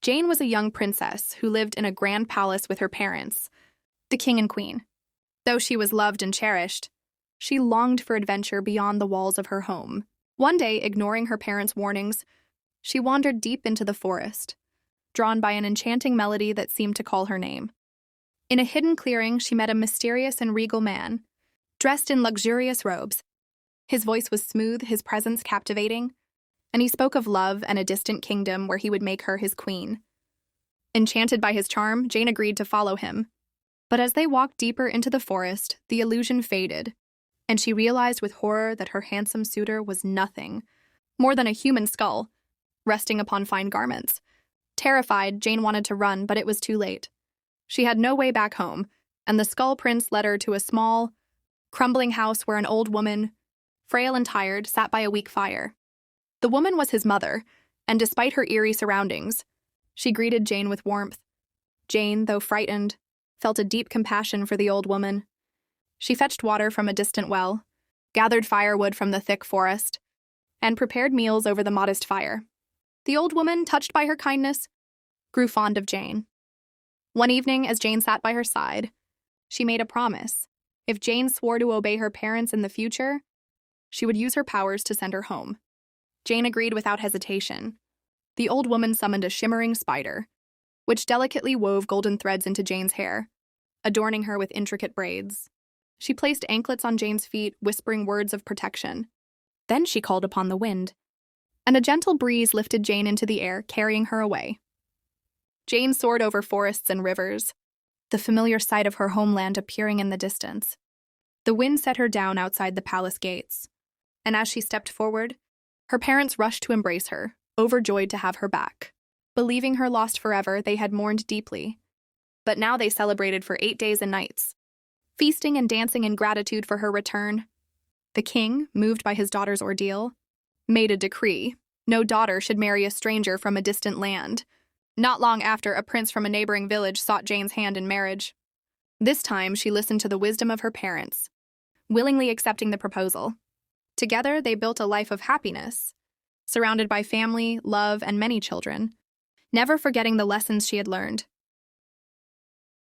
Jane was a young princess who lived in a grand palace with her parents, the king and queen. Though she was loved and cherished, she longed for adventure beyond the walls of her home. One day, ignoring her parents' warnings, she wandered deep into the forest, drawn by an enchanting melody that seemed to call her name. In a hidden clearing, she met a mysterious and regal man, dressed in luxurious robes. His voice was smooth, his presence captivating, and he spoke of love and a distant kingdom where he would make her his queen. Enchanted by his charm, Jane agreed to follow him. But as they walked deeper into the forest, the illusion faded, and she realized with horror that her handsome suitor was nothing more than a human skull, resting upon fine garments. Terrified, Jane wanted to run, but it was too late. She had no way back home, and the Skull Prince led her to a small, crumbling house where an old woman, frail and tired, sat by a weak fire. The woman was his mother, and despite her eerie surroundings, she greeted Jane with warmth. Jane, though frightened, felt a deep compassion for the old woman. She fetched water from a distant well, gathered firewood from the thick forest, and prepared meals over the modest fire. The old woman, touched by her kindness, grew fond of Jane. One evening, as Jane sat by her side, she made a promise. If Jane swore to obey her parents in the future, she would use her powers to send her home. Jane agreed without hesitation. The old woman summoned a shimmering spider, which delicately wove golden threads into Jane's hair, adorning her with intricate braids. She placed anklets on Jane's feet, whispering words of protection. Then she called upon the wind, and a gentle breeze lifted Jane into the air, carrying her away. Jane soared over forests and rivers, the familiar sight of her homeland appearing in the distance. The wind set her down outside the palace gates, and as she stepped forward, her parents rushed to embrace her, overjoyed to have her back. Believing her lost forever, they had mourned deeply. But now they celebrated for 8 days and nights, feasting and dancing in gratitude for her return. The king, moved by his daughter's ordeal, made a decree: no daughter should marry a stranger from a distant land. Not long after, a prince from a neighboring village sought Jane's hand in marriage. This time, she listened to the wisdom of her parents, willingly accepting the proposal. Together, they built a life of happiness, surrounded by family, love, and many children, never forgetting the lessons she had learned.